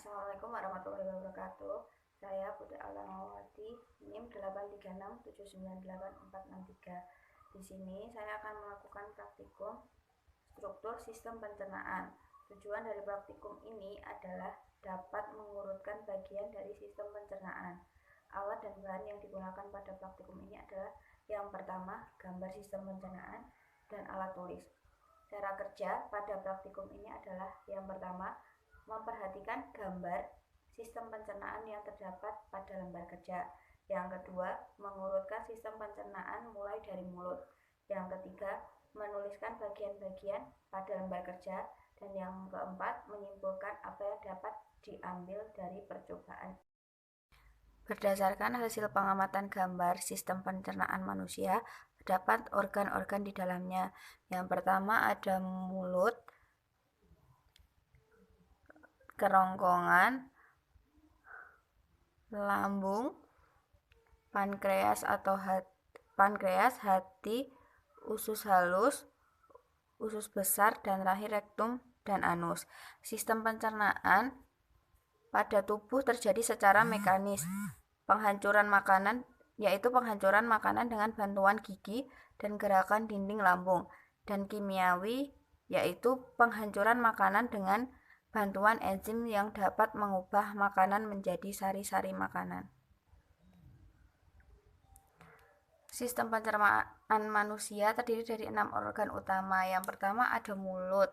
Assalamualaikum warahmatullahi wabarakatuh. Saya Putri Altanawati, NIM 836798463. Di sini saya akan melakukan praktikum struktur sistem pencernaan. Tujuan dari praktikum ini adalah dapat mengurutkan bagian dari sistem pencernaan. Alat dan bahan yang digunakan pada praktikum ini adalah yang pertama, gambar sistem pencernaan dan alat tulis. Cara kerja pada praktikum ini adalah yang pertama, memperhatikan gambar sistem pencernaan yang terdapat pada lembar kerja. Yang kedua, mengurutkan sistem pencernaan mulai dari mulut. Yang ketiga, menuliskan bagian-bagian pada lembar kerja. Dan yang keempat, menyimpulkan apa yang dapat diambil dari percobaan. Berdasarkan hasil pengamatan gambar sistem pencernaan manusia, terdapat organ-organ di dalamnya. Yang pertama ada mulut, kerongkongan, lambung, pankreas, hati, usus halus, usus besar, dan terakhir rektum dan anus. Sistem pencernaan pada tubuh terjadi secara mekanis. Penghancuran makanan yaitu penghancuran makanan dengan bantuan gigi dan gerakan dinding lambung, dan kimiawi yaitu penghancuran makanan dengan bantuan enzim yang dapat mengubah makanan menjadi sari-sari makanan. Sistem pencernaan manusia terdiri dari 6 organ utama. Yang pertama ada mulut.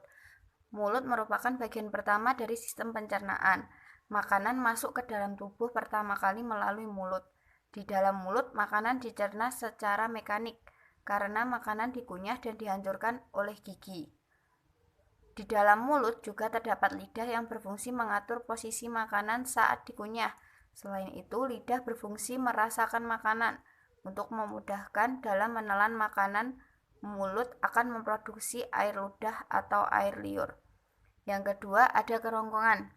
Mulut merupakan bagian pertama dari sistem pencernaan. Makanan masuk ke dalam tubuh pertama kali melalui mulut. Di dalam mulut, makanan dicerna secara mekanik karena makanan dikunyah dan dihancurkan oleh gigi. Di dalam mulut juga terdapat lidah yang berfungsi mengatur posisi makanan saat dikunyah. Selain itu, lidah berfungsi merasakan makanan. Untuk memudahkan dalam menelan makanan, mulut akan memproduksi air ludah atau air liur. Yang kedua, ada kerongkongan.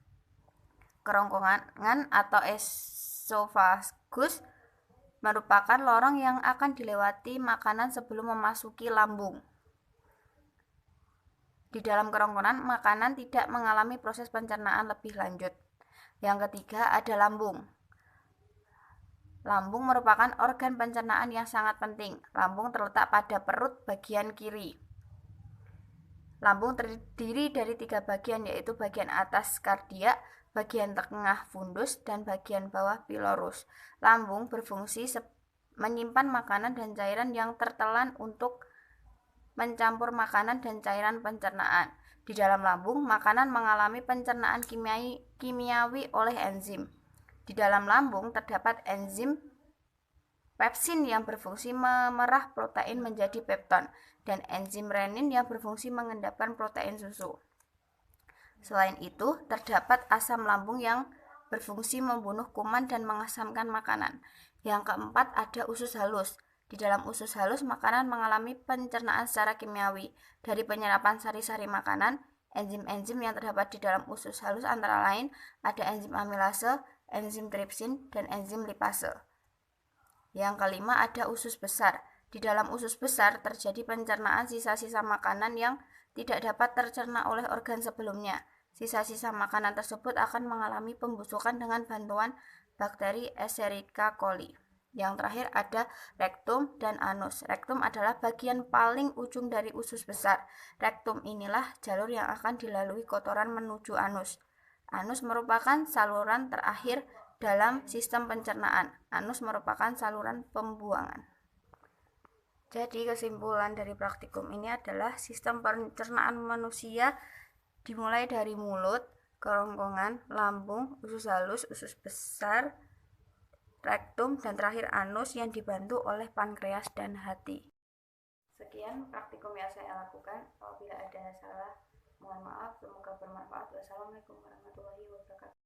Kerongkongan atau esofagus merupakan lorong yang akan dilewati makanan sebelum memasuki lambung. Di dalam kerongkongan, makanan tidak mengalami proses pencernaan lebih lanjut. Yang ketiga, ada lambung. Lambung merupakan organ pencernaan yang sangat penting. Lambung terletak pada perut bagian kiri. Lambung terdiri dari 3 bagian, yaitu bagian atas kardiak, bagian tengah fundus, dan bagian bawah pilorus. Lambung berfungsi menyimpan makanan dan cairan yang tertelan untuk mencampur makanan dan cairan pencernaan. Di dalam lambung, makanan mengalami pencernaan kimiawi oleh enzim. Di dalam lambung terdapat enzim pepsin yang berfungsi memerah protein menjadi pepton, dan enzim renin yang berfungsi mengendapkan protein susu. Selain itu, terdapat asam lambung yang berfungsi membunuh kuman dan mengasamkan makanan. Yang keempat, ada usus halus. Di dalam usus halus, makanan mengalami pencernaan secara kimiawi. Dari penyerapan sari-sari makanan, enzim-enzim yang terdapat di dalam usus halus antara lain ada enzim amilase, enzim tripsin, dan enzim lipase. Yang kelima, ada usus besar. Di dalam usus besar terjadi pencernaan sisa-sisa makanan yang tidak dapat tercerna oleh organ sebelumnya. Sisa-sisa makanan tersebut akan mengalami pembusukan dengan bantuan bakteri Escherichia coli. Yang terakhir ada rektum dan anus. Rektum adalah bagian paling ujung dari usus besar. Rektum inilah jalur yang akan dilalui kotoran menuju anus. Anus merupakan saluran terakhir dalam sistem pencernaan. Anus merupakan saluran pembuangan. Jadi kesimpulan dari praktikum ini adalah sistem pencernaan manusia dimulai dari mulut, kerongkongan, lambung, usus halus, usus besar, rektum, dan terakhir anus yang dibantu oleh pankreas dan hati. Sekian praktikum yang saya lakukan. Apabila ada salah, mohon maaf. Semoga bermanfaat. Wassalamualaikum warahmatullahi wabarakatuh.